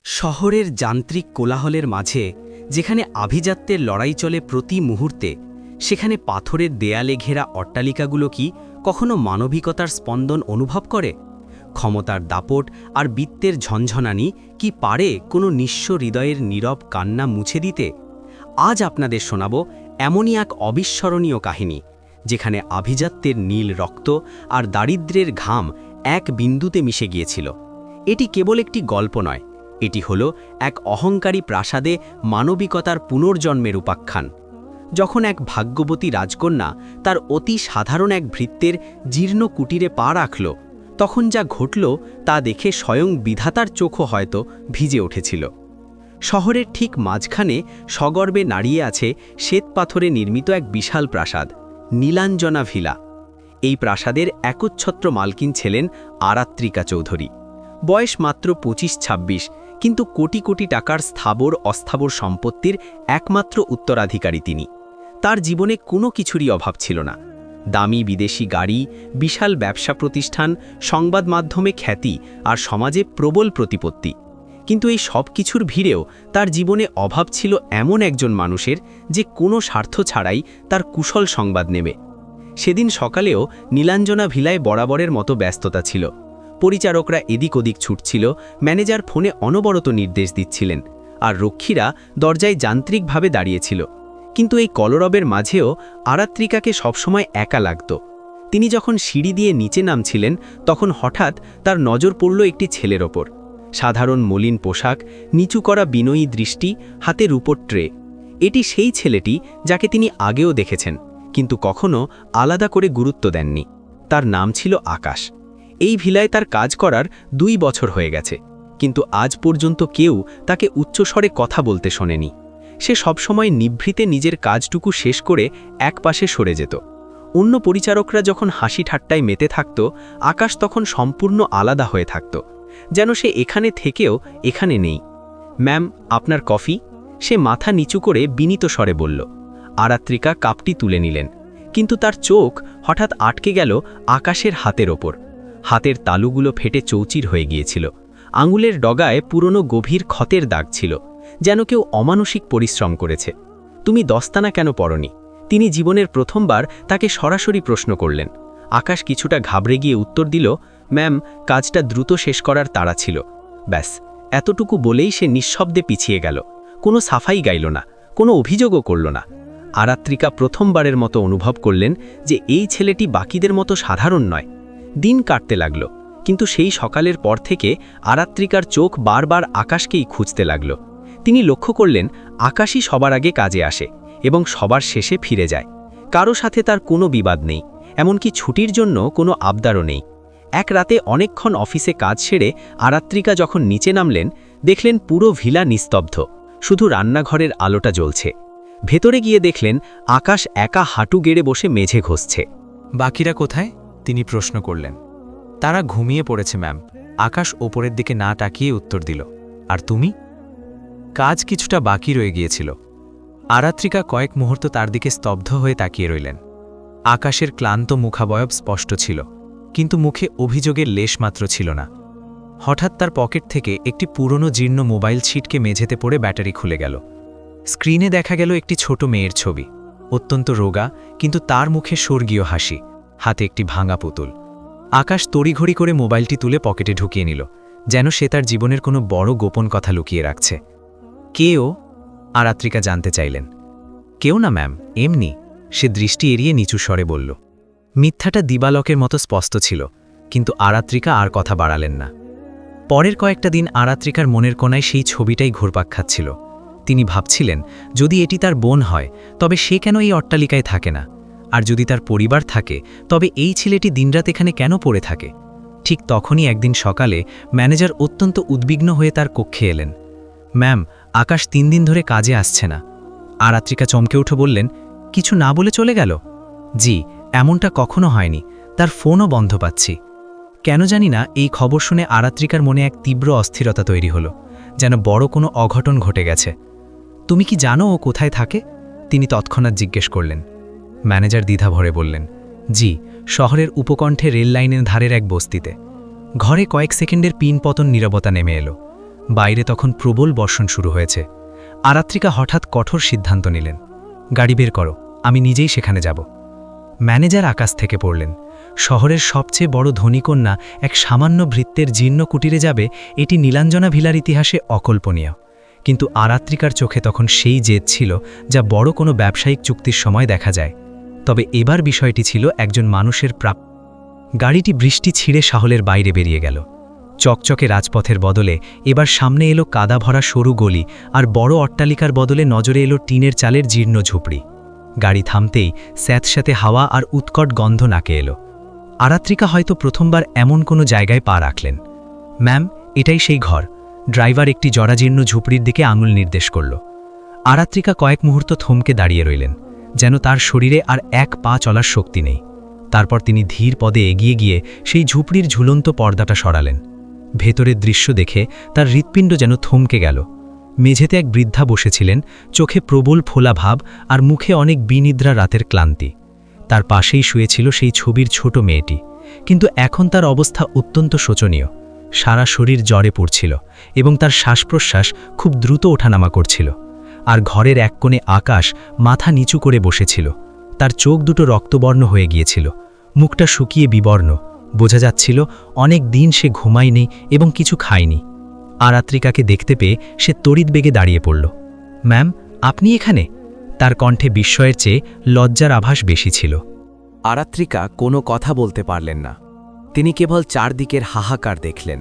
শহরের যান্ত্রিক কোলাহলের মাঝে যেখানে আভিজাত্যের লড়াই চলে প্রতি মুহূর্তে, সেখানে পাথরের দেয়ালে ঘেরা অট্টালিকাগুলো কি কখনো মানবিকতার স্পন্দন অনুভব করে? ক্ষমতার দাপট আর বিত্তের ঝনঝনানি কি পারে কোনো নিঃস্ব হৃদয়ের নীরব কান্না মুছে দিতে? আজ আপনাদের শোনাব এমনই এক অবিস্মরণীয় কাহিনী, যেখানে আভিজাত্যের নীল রক্ত আর দারিদ্র্যের ঘাম এক বিন্দুতে মিশে গিয়েছিল। এটি কেবল একটি গল্প নয়, এটি হলো এক অহংকারী প্রাসাদে মানবিকতার পুনর্জন্মের উপাখ্যান। যখন এক ভাগ্যবতী রাজকন্যা তার অতি সাধারণ এক ভৃত্যের জীর্ণ কুটিরে পা রাখল, তখন যা ঘটল তা দেখে স্বয়ং বিধাতার চোখও হয়তো ভিজে উঠেছিল। শহরের ঠিক মাঝখানে সগর্বে দাঁড়িয়ে আছে শ্বেতপাথরে নির্মিত এক বিশাল প্রাসাদ, নীলাঞ্জনা ভিলা। এই প্রাসাদের একচ্ছত্র মালকিন ছিলেন আরাত্রিকা চৌধুরী। বয়স মাত্র 25-26, কিন্তু কোটি কোটি টাকার স্থাবর অস্থাবর সম্পত্তির একমাত্র উত্তরাধিকারী তিনি। তার জীবনে কোনো কিছুরই অভাব ছিল না। দামি বিদেশি গাড়ি, বিশাল ব্যবসা প্রতিষ্ঠান, সংবাদ মাধ্যমে খ্যাতি আর সমাজে প্রবল প্রতিপত্তি। কিন্তু এই সব কিছুর ভিড়েও তার জীবনে অভাব ছিল এমন একজন মানুষের, যে কোনো স্বার্থ ছাড়াই তার কুশল সংবাদ নেবে। সেদিন সকালেও নীলাঞ্জনা ভিলায় বরাবরের মতো ব্যস্ততা ছিল। পরিচারকরা এদিক ওদিক ছুটছিল, ম্যানেজার ফোনে অনবরত নির্দেশ দিচ্ছিলেন, আর রক্ষীরা দরজায় যান্ত্রিকভাবে দাঁড়িয়েছিল। কিন্তু এই কলরবের মাঝেও আরাত্রিকাকে সবসময় একা লাগত। তিনি যখন সিঁড়ি দিয়ে নিচে নামছিলেন, তখন হঠাৎ তার নজর পড়ল একটি ছেলের ওপর। সাধারণ মলিন পোশাক, নিচু করা বিনয়ী দৃষ্টি, হাতে রূপোর ট্রে। এটি সেই ছেলেটি যাকে তিনি আগেও দেখেছেন, কিন্তু কখনো আলাদা করে গুরুত্ব দেননি। তার নাম ছিল আকাশ। এই ভিলায় তার কাজ করার 2 বছর হয়ে গেছে, কিন্তু আজ পর্যন্ত কেউ তাকে উচ্চস্বরে কথা বলতে শোনেনি। সে সবসময় নিভৃতে নিজের কাজটুকু শেষ করে একপাশে সরে যেত। অন্য পরিচারকরা যখন হাসি ঠাট্টায় মেতে থাকত, আকাশ তখন সম্পূর্ণ আলাদা হয়ে থাকত, যেন সে এখানে থেকেও এখানে নেই। ম্যাম, আপনার কফি? সে মাথা নিচু করে বিনীত স্বরে বলল। আরাত্রিকা কাপটি তুলে নিলেন, কিন্তু তার চোখ হঠাৎ আটকে গেল আকাশের হাতের ওপর। হাতের তালুগুলো ফেটে চৌচির হয়ে গিয়েছিল। আঙুলের ডগায় পুরনো গভীর ক্ষতের দাগ ছিল, যেন কেউ অমানসিক পরিশ্রম করেছে। তুমি দস্তানা কেন পরনি? তিনি জীবনের প্রথমবার তাকে সরাসরি প্রশ্ন করলেন। আকাশ কিছুটা ঘাবড়ে গিয়ে উত্তর দিল, ম্যাম, কাজটা দ্রুত শেষ করার তাড়া ছিল। ব্যাস, এতটুকু বলেই সে নিঃশব্দে পিছিয়ে গেল। কোনো সাফাই গাইল না, কোনো অভিযোগও করল না। আরাত্রিকা প্রথমবারের মতো অনুভব করলেন যে এই ছেলেটি বাকিদের মতো সাধারণ নয়। দিন কাটতে লাগল, কিন্তু সেই সকালের পর থেকে আরাত্রিকার চোখ বারবার আকাশকেই খুঁজতে লাগল। তিনি লক্ষ্য করলেন আকাশই সবার আগে কাজে আসে এবং সবার শেষে ফিরে যায়। কারো সাথে তার কোনো বিবাদ নেই, এমনকি ছুটির জন্য কোনো আবদারও নেই। এক রাতে অনেকক্ষণ অফিসে কাজ সেরে আরাত্রিকা যখন নিচে নামলেন, দেখলেন পুরো ভিলা নিস্তব্ধ, শুধু রান্নাঘরের আলোটা জ্বলছে। ভেতরে গিয়ে দেখলেন আকাশ একা হাঁটু গেড়ে বসে মেঝে ঘষছে। বাকিরা কোথায়? তিনি প্রশ্ন করলেন। তারা ঘুমিয়ে পড়েছে ম্যাম, আকাশ ওপরের দিকে না তাকিয়ে উত্তর দিল। আর তুমি? কাজ কিছুটা বাকি রয়ে গিয়েছিল। আরাত্রিকা কয়েক মুহূর্ত তার দিকে স্তব্ধ হয়ে তাকিয়ে রইলেন। আকাশের ক্লান্ত মুখাবয়ব স্পষ্ট ছিল, কিন্তু মুখে অভিযোগের লেশমাত্র ছিল না। হঠাৎ তার পকেট থেকে একটি পুরনো জীর্ণ মোবাইল ছিটকে মেঝেতে পড়ে ব্যাটারি খুলে গেল। স্ক্রিনে দেখা গেল একটি ছোট মেয়ের ছবি, অত্যন্ত রোগা, কিন্তু তার মুখে স্বর্গীয় হাসি, হাতে একটি ভাঙা পুতুল। আকাশ তড়িঘড়ি করে মোবাইলটি তুলে পকেটে ঢুকিয়ে নিল, যেন সে তার জীবনের কোনো বড় গোপন কথা লুকিয়ে রাখছে। কে ও? আরাত্রিকা জানতে চাইলেন। কেউ না ম্যাম, এমনি, সে দৃষ্টি এড়িয়ে নিচু স্বরে বলল। মিথ্যাটা দিবালকের মতো স্পষ্ট ছিল, কিন্তু আরাত্রিকা আর কথা বাড়ালেন না। পরের কয়েকটা দিন আরাত্রিকার মনের কোণায় সেই ছবিটাই ঘুরপাক খাচ্ছিল। তিনি ভাবছিলেন, যদি এটি তার বোন হয়, তবে সে কেন এই অট্টালিকায় থাকে না? আর যদি তার পরিবার থাকে, তবে এই ছেলেটি দিনরাত এখানে কেন পড়ে থাকে? ঠিক তখনই একদিন সকালে ম্যানেজার অত্যন্ত উদ্বিগ্ন হয়ে তার কক্ষে এলেন। ম্যাম, আকাশ 3 দিন ধরে কাজে আসছে না। আরাত্রিকা চমকে উঠে বললেন, কিছু না বলে চলে গেল? জি, এমনটা কখনো হয়নি, তার ফোনও বন্ধ পাচ্ছি। কেন জানি না, এই খবর শুনে আরাত্রিকার মনে এক তীব্র অস্থিরতা তৈরি হলো, যেন বড় কোনো অঘটন ঘটে গেছে। তুমি কি জানো ও কোথায় থাকে? তিনি তৎক্ষণাৎ জিজ্ঞেস করলেন। ম্যানেজার দ্বিধা ভরে বললেন, জি, শহরের উপকণ্ঠে রেল লাইনের ধারের এক বস্তিতে। ঘরে কয়েক সেকেন্ডের পিন পতন নীরবতা নেমে এলো। বাইরে তখন প্রবল বর্ষণ শুরু হয়েছে। আরাত্রিকা হঠাৎ কঠোর সিদ্ধান্ত নিলেন, গাড়ি বের করো, আমি নিজেই সেখানে যাব। ম্যানেজার আকাশ থেকে পড়লেন, শহরের সবচেয়ে বড় ধনীকন্যা এক সামান্য ভৃত্যের জীর্ণ কুটিরে যাবে, এটি নীলাঞ্জনা ভিলার ইতিহাসে অকল্পনীয়। কিন্তু আরাত্রিকার চোখে তখন সেই জেদ ছিল যা বড় কোনো ব্যবসায়িক চুক্তির সময় দেখা যায়। তবে এবার বিষয়টি ছিল একজন মানুষের গাড়িটি বৃষ্টি ছিঁড়ে শহরের বাইরে বেরিয়ে গেল। চকচকে রাজপথের বদলে এবার সামনে এলো কাদা ভরা সরু গলি, আর বড় অট্টালিকার বদলে নজরে এলো টিনের চালের জীর্ণ ঝুপড়ি। গাড়ি থামতেই স্যাঁতস্যাঁতে হাওয়া আর উৎকট গন্ধ নাকে এলো। আরাত্রিকা হয়তো প্রথমবার এমন কোনো জায়গায় পা রাখলেন। ম্যাম, এটাই সেই ঘর। ড্রাইভার একটি জরাজীর্ণ ঝুপড়ির দিকে আঙুল নির্দেশ করল। আরাত্রিকা কয়েক মুহূর্ত থমকে দাঁড়িয়ে রইলেন, যেন তার শরীরে আর এক পা চলার শক্তি নেই। তারপর তিনি ধীর পদে এগিয়ে গিয়ে সেই ঝুপড়ির ঝুলন্ত পর্দাটা সরালেন। ভেতরের দৃশ্য দেখে তার হৃৎপিণ্ড যেন থমকে গেল। মেঝেতে এক বৃদ্ধা বসেছিলেন, চোখে প্রবল ফোলা ভাব আর মুখে অনেক বিনিদ্রা রাতের ক্লান্তি। তার পাশেই শুয়েছিল সেই ছবির ছোট মেয়েটি, কিন্তু এখন তার অবস্থা অত্যন্ত শোচনীয়। সারা শরীর জ্বরে পড়ছিল এবং তার শ্বাসপ্রশ্বাস খুব দ্রুত ওঠানামা করছিল। আর ঘরের এক কোণে আকাশ মাথা নিচু করে বসেছিল। তার চোখ দুটো রক্তবর্ণ হয়ে গিয়েছিল, মুখটা শুকিয়ে বিবর্ণ। বোঝা যাচ্ছিল অনেক দিন সে ঘুমায়নি এবং কিছু খায়নি। আরাত্রিকাকে দেখতে পেয়ে সে তড়িৎ বেগে দাঁড়িয়ে পড়ল। ম্যাম, আপনি এখানে? তার কণ্ঠে বিস্ময়ের চেয়ে লজ্জার আভাস বেশি ছিল। আরাত্রিকা কোনো কথা বলতে পারলেন না। তিনি কেবল চারদিকের হাহাকার দেখলেন।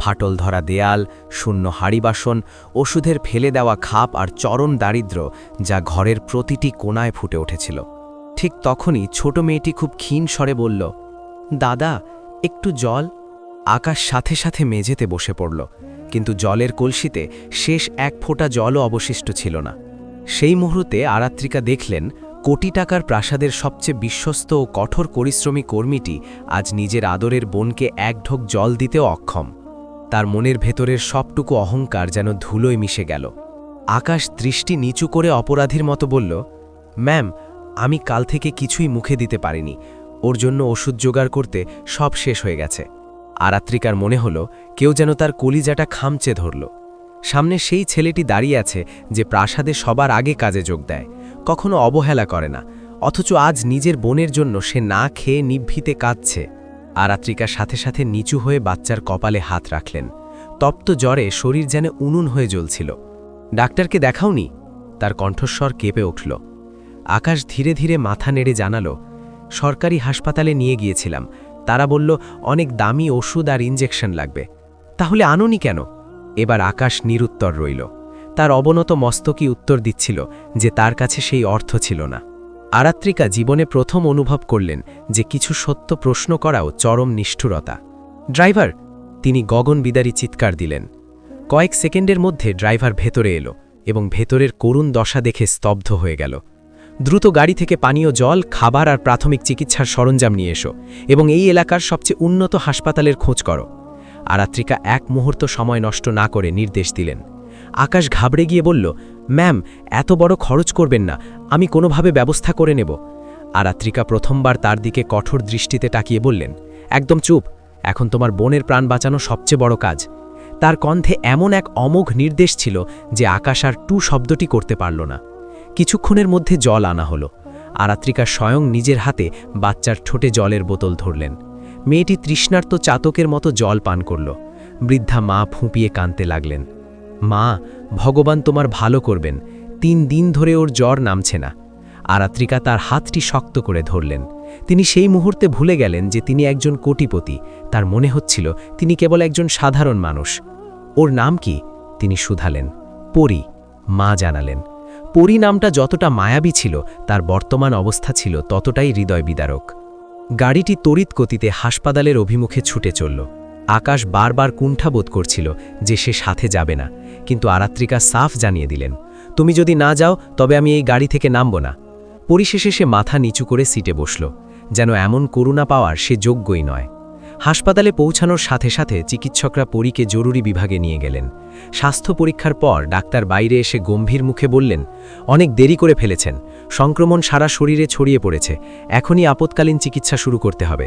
ফাটল ধরা দেয়াল, শূন্য হাঁড়িবাসন, ওষুধের ফেলে দেওয়া খাপ আর চরম দারিদ্র্য যা ঘরের প্রতিটি কোণায় ফুটে উঠেছিল। ঠিক তখনই ছোট মেয়েটি খুব ক্ষীণ স্বরে বলল, দাদা, একটু জল। আকাশ সাথে সাথে মেঝেতে বসে পড়ল, কিন্তু জলের কলসিতে শেষ এক ফোঁটা জলও অবশিষ্ট ছিল না। সেই মুহূর্তে আরাত্রিকা দেখলেন কোটি টাকার প্রাসাদের সবচেয়ে বিশ্বস্ত ও কঠোর পরিশ্রমী কর্মীটি আজ নিজের আদরের বোনকে এক ঢোক জল দিতেও অক্ষম। তার মনের ভেতরের সবটুকু অহংকার যেন ধুলোয় মিশে গেল। আকাশ দৃষ্টি নিচু করে অপরাধীর মতো বলল, ম্যাম, আমি কাল থেকে কিছুই মুখে দিতে পারিনি। ওর জন্য ওষুধ জোগাড় করতে সব শেষ হয়ে গেছে। আরাত্রিকার মনে হলো কেউ যেন তার কলিজাটা খামচে ধরল। সামনে সেই ছেলেটি দাঁড়িয়ে আছে যে প্রাসাদে সবার আগে কাজে যোগ দেয়, কখনো অবহেলা করে না, অথচ আজ নিজের বোনের জন্য সে না খেয়ে নিভৃতে কাঁদছে। আরাত্রিকার সাথে সাথে নিচু হয়ে বাচ্চার কপালে হাত রাখলেন। তপ্ত জ্বরে শরীর যেন উনুন হয়ে জ্বলছিল। ডাক্তারকে দেখাওনি? তার কণ্ঠস্বর কেঁপে উঠল। আকাশ ধীরে ধীরে মাথা নেড়ে জানালো, সরকারি হাসপাতালে নিয়ে গিয়েছিলাম। তারা বলল অনেক দামি ওষুধ আর ইঞ্জেকশন লাগবে। তাহলে আনোনি কেন? এবার আকাশ নিরুত্তর রইল। তার অবনত মস্তকই উত্তর দিচ্ছিল যে তার কাছে সেই অর্থ ছিল না। আরাত্রিকা জীবনে প্রথম অনুভব করলেন যে কিছু সত্য প্রশ্ন করাও চরম নিষ্ঠুরতা। ড্রাইভার! তিনি গগনবিদারী চিৎকার দিলেন। কয়েক সেকেন্ডের মধ্যে ড্রাইভার ভেতরে এলো এবং ভেতরের করুণ দশা দেখে স্তব্ধ হয়ে গেল। দ্রুত গাড়ি থেকে পানীয় জল, খাবার আর প্রাথমিক চিকিৎসার সরঞ্জাম নিয়ে এসো এবং এই এলাকার সবচেয়ে উন্নত হাসপাতালের খোঁজ করো। আরাত্রিকা এক মুহূর্ত সময় নষ্ট না করে নির্দেশ দিলেন। আকাশ ঘাবড়ে গিয়ে বলল, ম্যাম, এত বড় খরচ করবেন না, আমি কোনোভাবে ব্যবস্থা করে নেব। আরাত্রিকা প্রথমবার তার দিকে কঠোর দৃষ্টিতে তাকিয়ে বললেন, একদম চুপ, এখন তোমার বোনের প্রাণ বাঁচানো সবচেয়ে বড় কাজ। তার কণ্ঠে এমন এক অমোঘ নির্দেশ ছিল যে আকাশ আর টু শব্দটি করতে পারল না। কিছুক্ষণের মধ্যে জল আনা হলো। আরাত্রিকা স্বয়ং নিজের হাতে বাচ্চার ঠোঁটে জলের বোতল ধরলেন। মেয়েটি তৃষ্ণার্ত চাতকের মতো জল পান করল। বৃদ্ধা মা ফুঁপিয়ে কাঁদতে লাগলেন। মা, ভগবান তোমার ভালো করবেন, 3 দিন ধরে ওর জ্বর নামছে না। আরাত্রিকা তার হাতটি শক্ত করে ধরলেন। তিনি সেই মুহূর্তে ভুলে গেলেন যে তিনি একজন কোটিপতি। তার মনে হচ্ছিল তিনি কেবল একজন সাধারণ মানুষ। ওর নাম কি? তিনি শুধালেন। পরি, মা জানালেন। পরি নামটা যতটা মায়াবী ছিল, তার বর্তমান অবস্থা ছিল ততটাই হৃদয় বিদারক। গাড়িটি তড়িৎ গতিতে হাসপাতালের অভিমুখে ছুটে চলল। আকাশ বারবার কুণ্ঠাবোধ করছিল যে সে সাথে যাবে না, কিন্তু আরাত্রিকা সাফ জানিয়ে দিলেন, তুমি যদি না যাও তবে আমি এই গাড়ি থেকে নামব না। পরিশেষে সে মাথা নিচু করে সিটে বসল, যেন এমন করুণা পাওয়ার সে যোগ্যই নয়। হাসপাতালে পৌঁছানোর সাথে সাথে চিকিৎসকরা পরীকে জরুরি বিভাগে নিয়ে গেলেন। স্বাস্থ্য পরীক্ষার পর ডাক্তার বাইরে এসে গম্ভীর মুখে বললেন, অনেক দেরি করে ফেলেছেন, সংক্রমণ সারা শরীরে ছড়িয়ে পড়েছে, এখনই আপৎকালীন চিকিৎসা শুরু করতে হবে।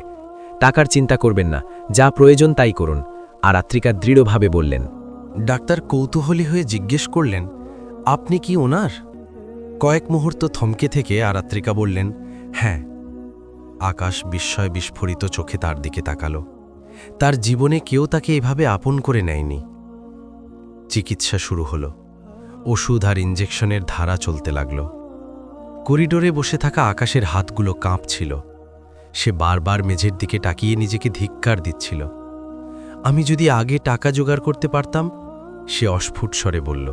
টাকার চিন্তা করবেন না, যা প্রয়োজন তাই করুন, আরাত্রিকা দৃঢ়ভাবে বললেন। ডাক্তার কৌতূহলী হয়ে জিজ্ঞেস করলেন, আপনি কি ওনার? কয়েক মুহূর্ত থমকে থেকে আরাত্রিকা বললেন, হ্যাঁ। আকাশ বিস্ময় বিস্ফোরিত চোখে তার দিকে তাকালো। তার জীবনে কেউ তাকে এভাবে আপন করে নেয়নি। চিকিৎসা শুরু হলো। ওষুধ আর ইঞ্জেকশনের ধারা চলতে লাগল। করিডোরে বসে থাকা আকাশের হাতগুলো কাঁপছিল। সে বারবার মেঝের দিকে তাকিয়ে নিজেকে ধিক্কার দিচ্ছিল। আমি যদি আগে টাকা জোগাড় করতে পারতাম, সে অস্ফুট স্বরে বলল।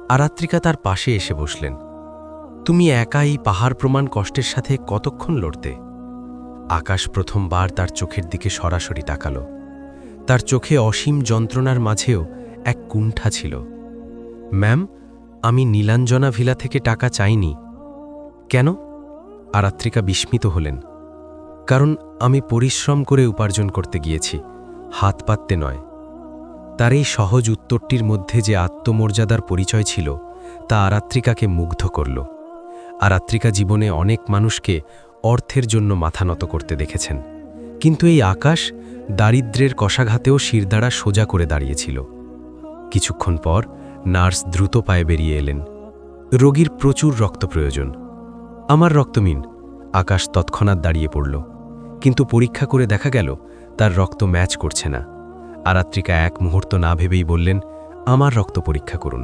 আরাত্রিকা তার পাশে এসে বসলেন। তুমি একাই পাহাড় প্রমাণ কষ্টের সাথে কতক্ষণ লড়তে? আকাশ প্রথমবার তার চোখের দিকে সরাসরি তাকালো। তার চোখে অসীম যন্ত্রণার মাঝেও এক কুণ্ঠা ছিল। ম্যাম, আমি নীলাঞ্জনা ভিলা থেকে টাকা চাইনি। কেন? আরাত্রিকা বিস্মিত হলেন। কারণ আমি পরিশ্রম করে উপার্জন করতে গিয়েছি, হাত পাততে নয়। তার এই সহজ উত্তরটির মধ্যে যে আত্মমর্যাদার পরিচয় ছিল, তা আরাত্রিকাকে মুগ্ধ করল। আরাত্রিকা জীবনে অনেক মানুষকে অর্থের জন্য মাথা নত করতে দেখেছেন, কিন্তু এই আকাশ দারিদ্র্যের কষাঘাতেও শিরদাঁড়া সোজা করে দাঁড়িয়েছিল। কিছুক্ষণ পর নার্স দ্রুত পায়ে বেরিয়ে এলেন। রোগীর প্রচুর রক্ত প্রয়োজন। আমার রক্ত নিন। আকাশ তৎক্ষণাৎ দাঁড়িয়ে পড়ল, কিন্তু পরীক্ষা করে দেখা গেল তার রক্ত ম্যাচ করছে না। আরাত্রিকা এক মুহূর্ত না ভেবেই বললেন, আমার রক্ত পরীক্ষা করুন।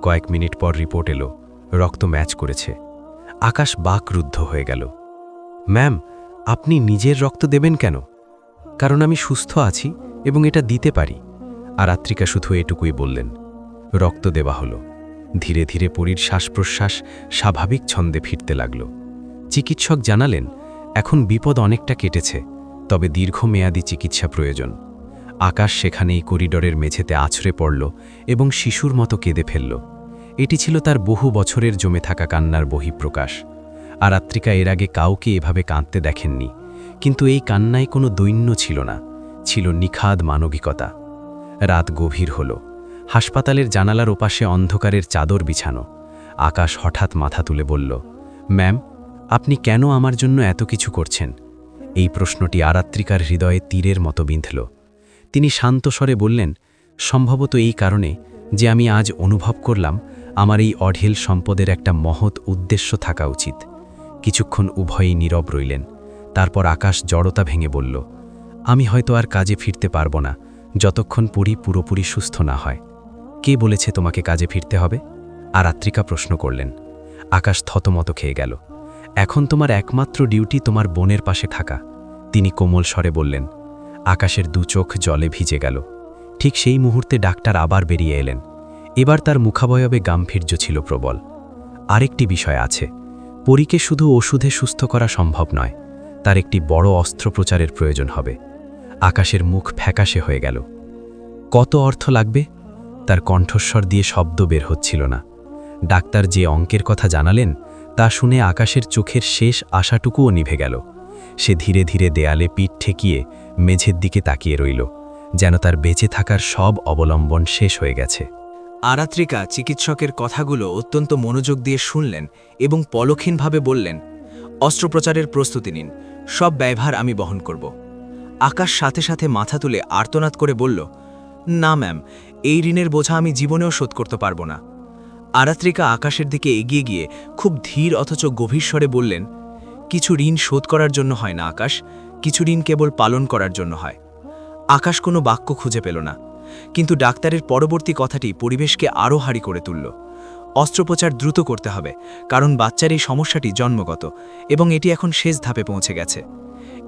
কয়েক মিনিট পর রিপোর্ট এলো, রক্ত ম্যাচ করেছে। আকাশ বাকরুদ্ধ হয়ে গেল। ম্যাম, আপনি নিজের রক্ত দেবেন কেন? কারণ আমি সুস্থ আছি এবং এটা দিতে পারি। আরাত্রিকা শুধু এটুকুই বললেন। রক্ত দেওয়া হলো। ধীরে ধীরে পরীর শ্বাস প্রশ্বাস স্বাভাবিক ছন্দে ফিরতে লাগল। চিকিৎসক জানালেন, এখন বিপদ অনেকটা কেটেছে, তবে দীর্ঘমেয়াদী চিকিৎসা প্রয়োজন। আকাশ সেখানেই করিডোরের মেঝেতে আছড়ে পড়ল এবং শিশুর মতো কেঁদে ফেলল। এটি ছিল তার বহু বছরের জমে থাকা কান্নার বহিঃপ্রকাশ। আরাত্রিকা এর আগে কাউকে এভাবে কাঁদতে দেখেননি, কিন্তু এই কান্নায় কোনো দৈন্য ছিল না, ছিল নিখাদ মানবিকতা। রাত গভীর হল। হাসপাতালের জানালার ওপাশে অন্ধকারের চাদর বিছানো। আকাশ হঠাৎ মাথা তুলে বলল, ম্যাম, আপনি কেন আমার জন্য এত কিছু করছেন? এই প্রশ্নটি আরাত্রিকার হৃদয়ে তীরের মতো বিঁধল। তিনি শান্ত স্বরে বললেন, সম্ভবত এই কারণে যে আমি আজ অনুভব করলাম আমার এই অঢেল সম্পদের একটা মহৎ উদ্দেশ্য থাকা উচিত। কিছুক্ষণ উভয়েই নীরব রইলেন। তারপর আকাশ জড়তা ভেঙে বলল, আমি হয়তো আর কাজে ফিরতে পারব না যতক্ষণ পরী পুরোপুরি সুস্থ না হয়। কে বলেছে তোমাকে কাজে ফিরতে হবে? আরাত্রিকা প্রশ্ন করলেন। আকাশ থতমত খেয়ে গেল। এখন তোমার একমাত্র ডিউটি তোমার বোনের পাশে থাকা, তিনি কোমল স্বরে বললেন। আকাশের দু চোখ জলে ভিজে গেল। ঠিক সেই মুহূর্তে ডাক্তার আবার বেরিয়ে এলেন। এবার তার মুখাবয়বে গাম্ভীর্য ছিল প্রবল। আরেকটি বিষয় আছে, পরীকে শুধু ওষুধে সুস্থ করা সম্ভব নয়, তার একটি বড় অস্ত্রোপচারের প্রয়োজন হবে। আকাশের মুখ ফ্যাকাশে হয়ে গেল। কত অর্থ লাগবে? তার কণ্ঠস্বর দিয়ে শব্দ বের হচ্ছিল না। ডাক্তার যে অঙ্কের কথা জানালেন তা শুনে আকাশের চোখের শেষ আশাটুকুও নিভে গেল। সে ধীরে ধীরে দেয়ালে পিঠ ঠেকিয়ে মেঝের দিকে তাকিয়ে রইল, যেন তার বেঁচে থাকার সব অবলম্বন শেষ হয়ে গেছে। আরাত্রিকা চিকিৎসকের কথাগুলো অত্যন্ত মনোযোগ দিয়ে শুনলেন এবং পলক্ষীনভাবে বললেন, অস্ত্রোপচারের প্রস্তুতি নিন, সব ব্যয়ভার আমি বহন করব। আকাশ সাথে সাথে মাথা তুলে আর্তনাদ করে বলল, না ম্যাম, এই ঋণের বোঝা আমি জীবনেও শোধ করতে পারব না। আরাত্রিকা আকাশের দিকে এগিয়ে গিয়ে খুব ধীর অথচ গভীর স্বরে বললেন, কিছু ঋণ শোধ করার জন্য হয় না আকাশ, কিছু ঋণ কেবল পালন করার জন্য হয়। আকাশ কোনো বাক্য খুঁজে পেল না, কিন্তু ডাক্তারের পরবর্তী কথাটি পরিবেশকে আরও হারি করে তুলল। অস্ত্রোপচার দ্রুত করতে হবে, কারণ বাচ্চার এই সমস্যাটি জন্মগত এবং এটি এখন শেষ ধাপে পৌঁছে গেছে।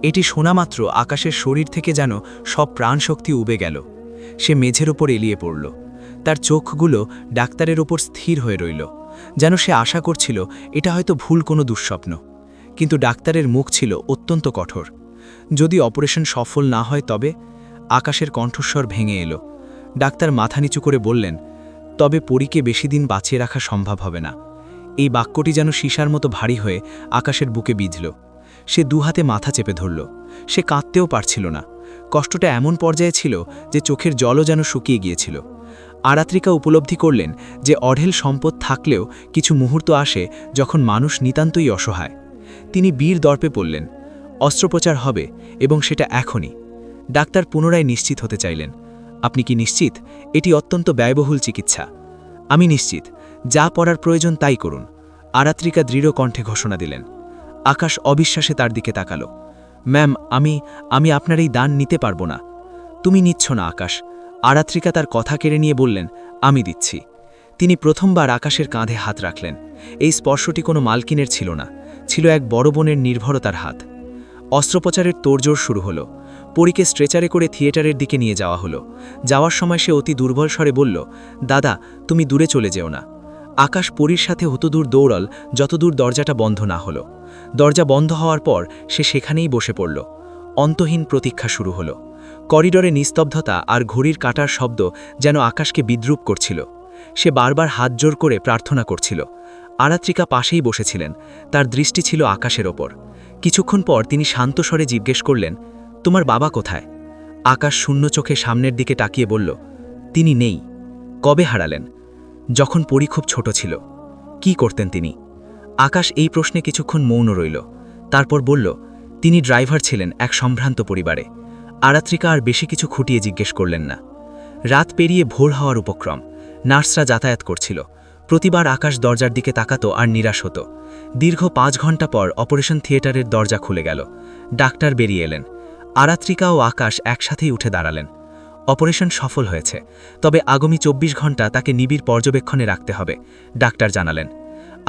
এটি শোনামাত্র আকাশের শরীর থেকে যেন সব প্রাণশক্তি উবে গেল। সে মেঝের ওপর এলিয়ে পড়ল। তার চোখগুলো ডাক্তারের ওপর স্থির হয়ে রইল, যেন সে আশা করছিল এটা হয়তো ভুল কোনো দুঃস্বপ্ন। কিন্তু ডাক্তারের মুখ ছিল অত্যন্ত কঠোর। যদি অপারেশন সফল না হয় তবে? আকাশের কণ্ঠস্বর ভেঙে এলো। ডাক্তার মাথা নিচু করে বললেন, তবে পরীকে বেশি দিন বাঁচিয়ে রাখা সম্ভব হবে না। এই বাক্যটি যেন সীসার মতো ভারী হয়ে আকাশের বুকে বিঁধল। সে দুহাতে মাথা চেপে ধরল। সে কাঁদতেও পারছিল না। কষ্টটা এমন পর্যায়ে ছিল যে চোখের জলও যেন শুকিয়ে গিয়েছিল। আরাত্রিকা উপলব্ধি করলেন যে অঢেল সম্পদ থাকলেও কিছু মুহূর্ত আসে যখন মানুষ নিতান্তই অসহায়। তিনি বীর দর্পে পড়লেন, অস্ত্রোপচার হবে এবং সেটা এখনই। ডাক্তার পুনরায় নিশ্চিত হতে চাইলেন। আপনি কি নিশ্চিত এটি অত্যন্ত ব্যয়বহুল চিকিৎসা? আমি নিশ্চিত, যা পড়ার প্রয়োজন তাই করুন, আরাত্রিকা দৃঢ় কণ্ঠে ঘোষণা দিলেন। আকাশ অবিশ্বাসে তার দিকে তাকালো। ম্যাম, আমি আপনার এই দান নিতে পারবো না। তুমি নিচ্ছ না আকাশ, আরাত্রিকা তার কথা কেড়ে নিয়ে বললেন, আমি দিচ্ছি। তিনি প্রথমবার আকাশের কাঁধে হাত রাখলেন। এই স্পর্শটি কোনো মালকিনের ছিল না, ছিল এক বড় বোনের নির্ভরতার হাত। অস্ত্রোপচারের তোড়জোড় শুরু হলো। পরীকে স্ট্রেচারে করে থিয়েটারের দিকে নিয়ে যাওয়া হলো। যাওয়ার সময় সে অতি দুর্বল স্বরে বলল, দাদা, তুমি দূরে চলে যেও না। আকাশ পরীর সাথে অতদূর দৌড়ল যতদূর দরজাটা বন্ধ না হলো। দরজা বন্ধ হওয়ার পর সে সেখানেই বসে পড়ল। অন্তহীন প্রতীক্ষা শুরু হলো। করিডোরে নিস্তব্ধতা আর ঘড়ির কাটার শব্দ যেন আকাশকে বিদ্রূপ করছিল। সে বারবার হাত জোর করে প্রার্থনা করছিল। আরাত্রিকা পাশেই বসেছিলেন, তার দৃষ্টি ছিল আকাশের ওপর। কিছুক্ষণ পর তিনি শান্ত স্বরে জিজ্ঞেস করলেন, তোমার বাবা কোথায়? আকাশ শূন্য চোখে সামনের দিকে তাকিয়ে বলল, তিনি নেই। কবে হারালেন? যখন পরী খুব ছোট ছিল। কি করতেন তিনি? আকাশ এই প্রশ্নে কিছুক্ষণ মৌন রইল। তারপর বলল, তিনি ড্রাইভার ছিলেন এক সম্ভ্রান্ত পরিবারে। আরাত্রিকা আর বেশি কিছু খুঁটিয়ে জিজ্ঞেস করলেন না। রাত পেরিয়ে ভোর হওয়ার উপক্রম। নার্সরা যাতায়াত করছিল। প্রতিবার আকাশ দরজার দিকে তাকাতো আর নিরাশ হতো। দীর্ঘ 5 ঘন্টা পর অপারেশন থিয়েটারের দরজা খুলে গেল। ডাক্তার বেরিয়ে এলেন। আরাত্রিকা ও আকাশ একসাথেই উঠে দাঁড়ালেন। অপারেশন সফল হয়েছে, তবে আগামী 24 ঘন্টা তাকে নিবিড় পর্যবেক্ষণে রাখতে হবে, ডাক্তার জানালেন।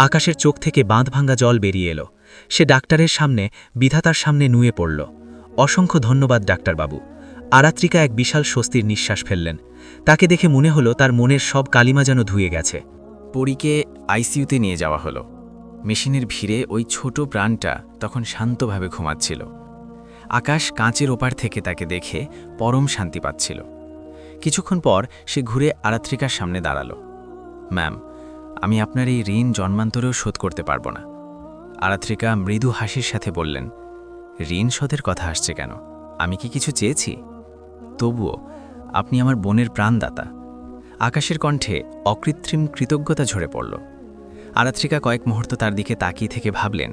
আকাশের চোখ থেকে বাঁধভাঙ্গা জল বেরিয়ে এলো। সে ডাক্তারের সামনে, বিধাতার সামনে নুয়ে পড়ল। অসংখ্য ধন্যবাদ ডাক্তারবাবু। আরাত্রিকা এক বিশাল স্বস্তির নিঃশ্বাস ফেললেন। তাকে দেখে মনে হলো তার মনের সব কালিমা যেন ধুয়ে গেছে। পরীকে আইসিইউতে নিয়ে যাওয়া হলো। মেশিনের ভিড়ে ওই ছোট প্রাণটা তখন শান্তভাবে ঘুমাচ্ছিল। আকাশ কাঁচের ওপার থেকে তাকে দেখে পরম শান্তি পাচ্ছিল। কিছুক্ষণ পর সে ঘুরে আরাত্রিকার সামনে দাঁড়ালো। ম্যাম, আমি আপনার এই ঋণ জন্মান্তরেও শোধ করতে পারবো না। আরাত্রিকা মৃদু হাসির সাথে বললেন, ঋণ শোধের কথা আসছে কেন? আমি কি কিছু চেয়েছি? তবুও আপনি আমার বোনের প্রাণদাতা। আকাশের কণ্ঠে অকৃত্রিম কৃতজ্ঞতা ঝরে পড়ল। আরাত্রিকা কয়েক মুহূর্ত তার দিকে তাকিয়ে থেকে ভাবলেন,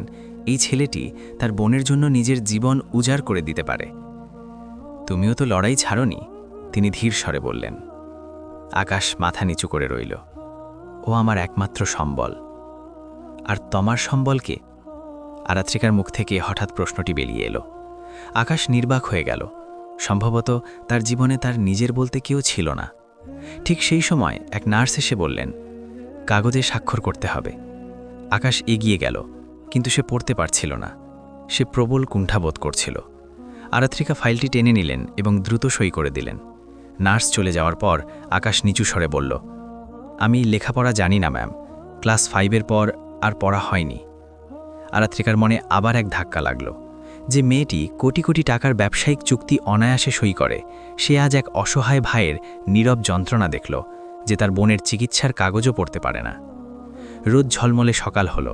এই ছেলেটি তার বোনের জন্য নিজের জীবন উজাড় করে দিতে পারে। তুমিও তো লড়াই ছাড়নি, তিনি ধীর স্বরে বললেন। আকাশ মাথা নিচু করে রইল। ও আমার একমাত্র সম্বল। আর তোমার সম্বল কে? আরাত্রিকার মুখ থেকে হঠাৎ প্রশ্নটি বেরিয়ে এলো। আকাশ নির্বাক হয়ে গেল। সম্ভবত তার জীবনে তার নিজের বলতে কেউ ছিল না। ঠিক সেই সময় এক নার্স এসে বললেন, কাগজে স্বাক্ষর করতে হবে। আকাশ এগিয়ে গেল, কিন্তু সে পড়তে পারছিল না। সে প্রবল কুণ্ঠাবোধ করছিল। আরাত্রিকা ফাইলটি টেনে নিলেন এবং দ্রুত সই করে দিলেন। নার্স চলে যাওয়ার পর আকাশ নিচু স্বরে বলল, আমি লেখাপড়া জানি না ম্যাম, ক্লাস 5-এর পর আর পড়া হয়নি। আরাত্রিকার মনে আবার এক ধাক্কা লাগল। যে মেয়েটি কোটি কোটি টাকার ব্যবসায়িক চুক্তি অনায়াসে সই করে, সে আজ এক অসহায় ভাইয়ের নীরব যন্ত্রণা দেখল, যে তার বোনের চিকিৎসার কাগজও পড়তে পারে না। রোদ ঝলমলে সকাল হল।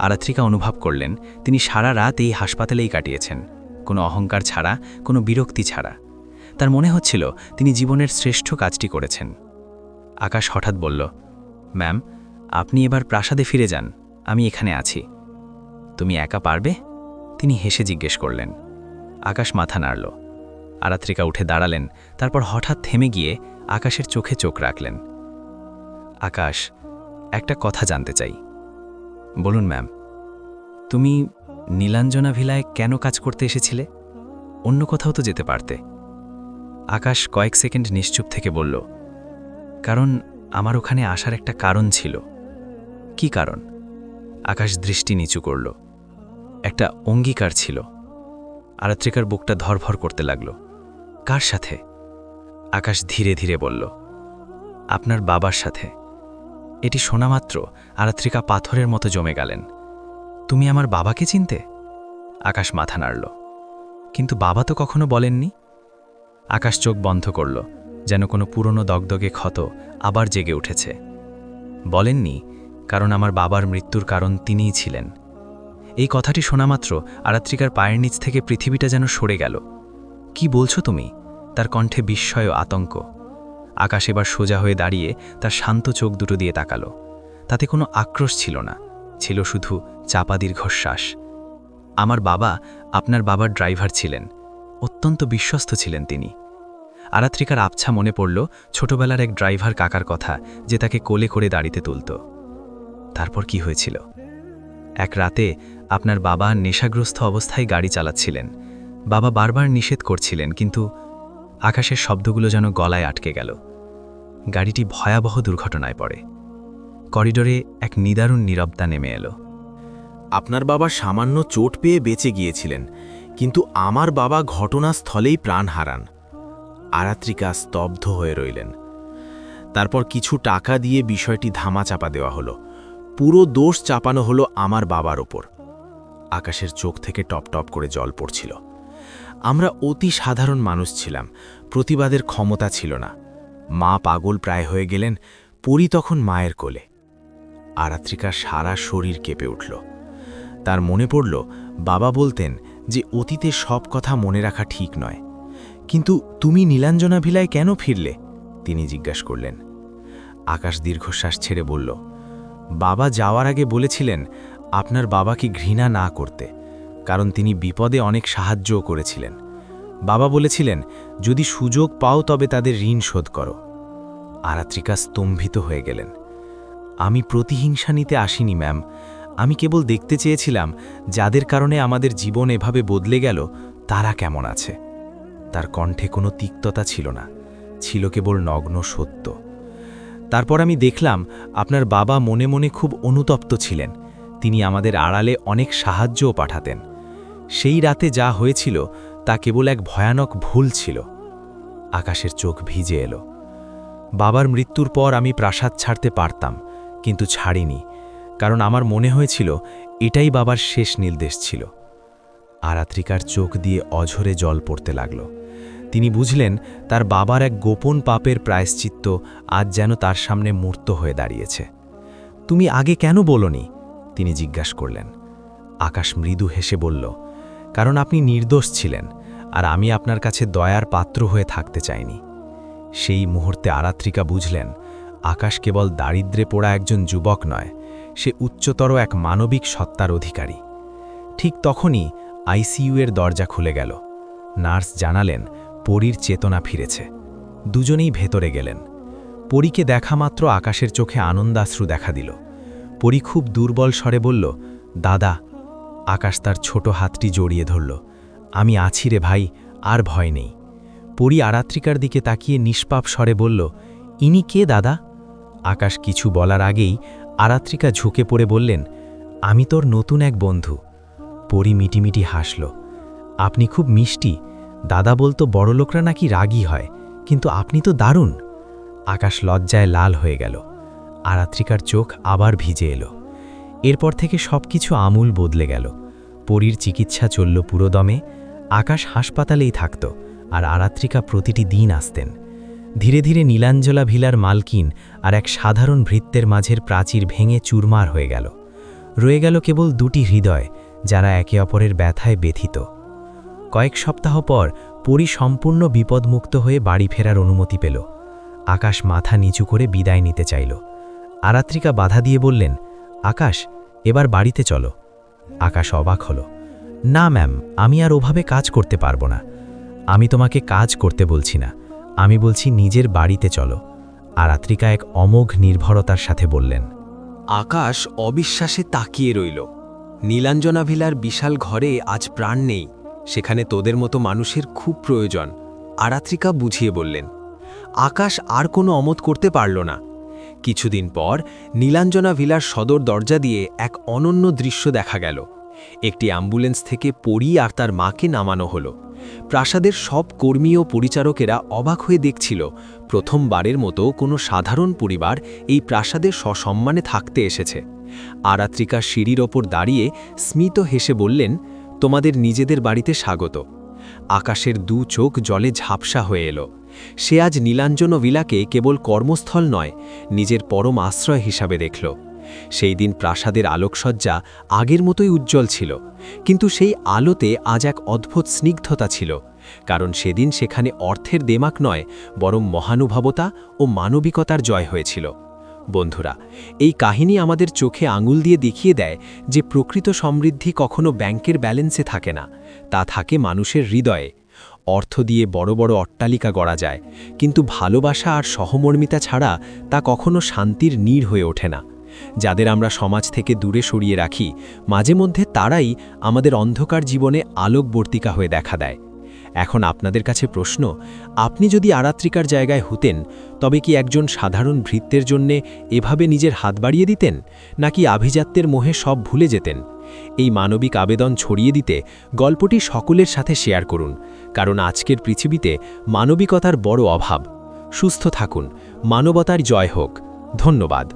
আরাত্রিকা অনুভব করলেন তিনি সারা রাত এই হাসপাতালেই কাটিয়েছেন, কোনো অহংকার ছাড়া, কোনো বিরক্তি ছাড়া। তার মনে হচ্ছিল তিনি জীবনের শ্রেষ্ঠ কাজটি করেছেন। আকাশ হঠাৎ বলল, ম্যাম, আপনি এবার প্রাসাদে ফিরে যান, আমি এখানে আছি। তুমি একা পারবে? তিনি হেসে জিজ্ঞেস করলেন। আকাশ মাথা নাড়ল। আরাত্রিকা উঠে দাঁড়ালেন, তারপর হঠাৎ থেমে গিয়ে আকাশের চোখে চোখ রাখলেন। আকাশ, একটা কথা জানতে চাই। বলুন ম্যাম। তুমি নীলাঞ্জনা ভিলায় কেন কাজ করতে এসেছিলে? অন্য কোথাও তো যেতে পারতে। আকাশ কয়েক সেকেন্ড নিশ্চুপ থেকে বলল, কারণ আমার ওখানে আসার একটা কারণ ছিল। কি কারণ? আকাশ দৃষ্টি নিচু করল। একটা অঙ্গীকার ছিল। আরাত্রিকার বুকটা ধরভর করতে লাগল। কার সাথে? আকাশ ধীরে ধীরে বলল, আপনার বাবার সাথে। এটি শোনা মাত্র আরাত্রিকা পাথরের মতো জমে গেলেন। তুমি আমার বাবাকে চিনতে? আকাশ মাথা নাড়ল। কিন্তু বাবা তো কখনো বলেননি। আকাশ চোখ বন্ধ করল, যেন কোনো পুরনো দগদগে ক্ষত আবার জেগে উঠেছে। বলেননি, কারণ আমার বাবার মৃত্যুর কারণ তিনিই ছিলেন। এই কথাটি শোনামাত্র আরাত্রিকার পায়ের নিচ থেকে পৃথিবীটা যেন সরে গেল। কি বলছো তুমি? তার কণ্ঠে বিস্ময় ও আতঙ্ক। আকাশ এবার সোজা হয়ে দাঁড়িয়ে তার শান্ত চোখ দুটো দিয়ে তাকালো। তাতে কোনো আক্রোশ ছিল না, ছিল শুধু চাপা দীর্ঘশ্বাস। আমার বাবা আপনার বাবার ড্রাইভার ছিলেন, অত্যন্ত বিশ্বস্ত ছিলেন তিনি। আরাত্রিকার আবছা মনে পড়ল ছোটবেলার এক ড্রাইভার কাকার কথা, যে তাকে কোলে করে দাঁড়িতে তুলত। তারপর কি হয়েছিল? এক রাতে আপনার বাবা নেশাগ্রস্ত অবস্থায় গাড়ি চালাচ্ছিলেন। বাবা বারবার নিষেধ করছিলেন, কিন্তু আকাশের শব্দগুলো যেন গলায় আটকে গেল। গাড়িটি ভয়াবহ দুর্ঘটনায় পড়ে। করিডোরে এক নিদারুণ নীরবতা নেমে এলো। আপনার বাবা সামান্য চোট পেয়ে বেঁচে গিয়েছিলেন, কিন্তু আমার বাবা ঘটনাস্থলেই প্রাণ হারান। আরাত্রিকা স্তব্ধ হয়ে রইলেন। তারপর কিছু টাকা দিয়ে বিষয়টি ধামাচাপা দেওয়া হলো। পুরো দোষ চাপানো হলো আমার বাবার ওপর। আকাশের চোখ থেকে টপ টপ করে জল পড়ছিল। আমরা অতি সাধারণ মানুষ ছিলাম, প্রতিবাদের ক্ষমতা ছিল না। মা পাগল প্রায় হয়ে গেলেন, পরি তখন মায়ের কোলে। আরাত্রিকার সারা শরীর কেঁপে উঠল। তার মনে পড়ল বাবা বলতেন যে অতীতে সব কথা মনে রাখা ঠিক নয়। কিন্তু তুমি নীলাঞ্জনা ভিলায় কেন ফিরলে? তিনি জিজ্ঞাসা করলেন। আকাশ দীর্ঘশ্বাস ছেড়ে বলল, বাবা যাওয়ার আগে বলেছিলেন আপনার বাবাকে ঘৃণা না করতে, কারণ তিনি বিপদে অনেক সাহায্যও করেছিলেন। বাবা বলেছিলেন যদি সুযোগ পাও তবে তাদের ঋণ শোধ করো। আরাত্রিকা স্তম্ভিত হয়ে গেলেন। আমি প্রতিহিংসা নিতে আসিনি ম্যাম, আমি কেবল দেখতে চেয়েছিলাম যাদের কারণে আমাদের জীবন এভাবে বদলে গেল তারা কেমন আছে। তার কণ্ঠে কোনো তিক্ততা ছিল না, ছিল কেবল নগ্ন সত্য। তারপর আমি দেখলাম আপনার বাবা মনে মনে খুব অনুতপ্ত ছিলেন। তিনি আমাদের আড়ালে অনেক সাহায্যও পাঠাতেন। সেই রাতে যা হয়েছিল তা কেবল এক ভয়ানক ভুল ছিল। আকাশের চোখ ভিজে এলো। বাবার মৃত্যুর পর আমি প্রাসাদ ছাড়তে পারতাম, কিন্তু ছাড়িনি, কারণ আমার মনে হয়েছিল এটাই বাবার শেষ নির্দেশ ছিল। আরাত্রিকার চোখ দিয়ে অঝরে জল পড়তে লাগল। তিনি বুঝলেন তার বাবার এক গোপন পাপের প্রায়শ্চিত্ত আজ যেন তার সামনে মূর্ত হয়ে দাঁড়িয়েছে। তুমি আগে কেন বলনি? তিনি জিজ্ঞাসা করলেন। আকাশ মৃদু হেসে বলল, কারণ আপনি নির্দোষ ছিলেন, আর আমি আপনার কাছে দয়ার পাত্র হয়ে থাকতে চাইনি। সেই মুহূর্তে আরাত্রিকা বুঝলেন আকাশ কেবল দারিদ্র্যে পোড়া একজন যুবক নয়, সে উচ্চতর এক মানবিক সত্তার অধিকারী। ঠিক তখনই আইসিইউ এর দরজা খুলে গেল। নার্স জানালেন পরীর চেতনা ফিরেছে। দুজনেই ভেতরে গেলেন। পরীকে দেখা মাত্র আকাশের চোখে আনন্দাশ্রু দেখা দিল। পরী খুব দুর্বল স্বরে বলল, দাদা। আকাশ তার ছোট হাতটি জড়িয়ে ধরল। আমি আছি রে ভাই, আর ভয় নেই। পরী আরাত্রিকার দিকে তাকিয়ে নিষ্পাপ স্বরে বলল, ইনি কে দাদা? আকাশ কিছু বলার আগেই আরাত্রিকা ঝুঁকে পড়ে বললেন, আমি তোর নতুন এক বন্ধু। পরী মিটিমিটি হাসল। আপনি খুব মিষ্টি। দাদা বলতো বড়লোকরা নাকি রাগী হয়, কিন্তু আপনি তো দারুণ। আকাশ লজ্জায় লাল হয়ে গেল। আরাত্রিকার চোখ আবার ভিজে এলো। এরপর থেকে সবকিছু আমূল বদলে গেল। পরীর চিকিৎসা চলল পুরোদমে। আকাশ হাসপাতালেই থাকত, আর আরাত্রিকা প্রতিটি দিন আসতেন। ধীরে ধীরে নীলাঞ্জলা ভিলার মালকিন আর এক সাধারণ ভৃত্যের মাঝের প্রাচীর ভেঙে চুরমার হয়ে গেল। রয়ে গেল কেবল দুটি হৃদয়, যারা একে অপরের ব্যথায় ব্যথিত। কয়েক সপ্তাহ পর পরী সম্পূর্ণ বিপদমুক্ত হয়ে বাড়ি ফেরার অনুমতি পেল। আকাশ মাথা নিচু করে বিদায় নিতে চাইল। আরাত্রিকা বাধা দিয়ে বললেন, আকাশ, এবার বাড়িতে চলো। আকাশ অবাক হল। না ম্যাম, আমি আর ওভাবে কাজ করতে পারবো না। আমি তোমাকে কাজ করতে বলছি না, আমি বলছি নিজের বাড়িতে চলো। আরাত্রিকা এক অমোঘ নির্ভরতার সাথে বললেন। আকাশ অবিশ্বাসে তাকিয়ে রইল। নীলাঞ্জনা ভিলার বিশাল ঘরে আজ প্রাণ নেই, সেখানে তোদের মতো মানুষের খুব প্রয়োজন। আরাত্রিকা বুঝিয়ে বললেন। আকাশ আর কোনো অমত করতে পারল না। কিছুদিন পর নীলাঞ্জনা ভিলার সদর দরজা দিয়ে এক অনন্য দৃশ্য দেখা গেল। একটি অ্যাম্বুলেন্স থেকে পরী আর তার মাকে নামানো হলো। প্রাসাদের সব কর্মী ও পরিচারকেরা অবাক হয়ে দেখছিল প্রথমবারের মতো কোনো সাধারণ পরিবার এই প্রাসাদে সসম্মানে থাকতে এসেছে। আরাত্রিকা সিঁড়ির ওপর দাঁড়িয়ে স্মিত হেসে বললেন, তোমাদের নিজেদের বাড়িতে স্বাগত। আকাশের দু চোখ জলে ঝাপসা হয়ে এলো। সে আজ নীলাঞ্জন ভিলাকে কেবল কর্মস্থল নয়, নিজের পরম আশ্রয় হিসাবে দেখল। সেই দিন প্রাসাদের আলোকসজ্জা আগের মতোই উজ্জ্বল ছিল, কিন্তু সেই আলোতে আজ এক অদ্ভুত স্নিগ্ধতা ছিল, কারণ সেদিন সেখানে অর্থের দেমাক নয়, বরং মহানুভবতা ও মানবিকতার জয় হয়েছিল। বন্ধুরা, এই কাহিনী আমাদের চোখে আঙুল দিয়ে দেখিয়ে দেয় যে প্রকৃত সমৃদ্ধি কখনো ব্যাংকের ব্যালেন্সে থাকে না, তা থাকে মানুষের হৃদয়ে। অর্থ দিয়ে বড় বড় অট্টালিকা গড়া যায়, কিন্তু ভালোবাসা আর সহমর্মিতা ছাড়া তা কখনো শান্তির নীড় হয়ে ওঠে না। যাদের আমরা সমাজ থেকে দূরে সরিয়ে রাখি, মাঝে মধ্যে তারাই আমাদের অন্ধকার জীবনে আলোকবর্তিকা হয়ে দেখা দেয়। এখন আপনাদের কাছে প্রশ্ন, আপনি যদি আরাত্রিকার জায়গায় হতেন, তবে কি একজন সাধারণ ভৃত্যের জন্যে এভাবে নিজের হাত বাড়িয়ে দিতেন, নাকি আভিজাত্যের মোহে সব ভুলে যেতেন? এই মানবিক আবেদন ছড়িয়ে দিতে গল্পটি সকলের সাথে শেয়ার করুন, কারণ আজকের পৃথিবীতে মানবিকতার বড় অভাব। সুস্থ থাকুন, মানবতার জয় হোক। ধন্যবাদ।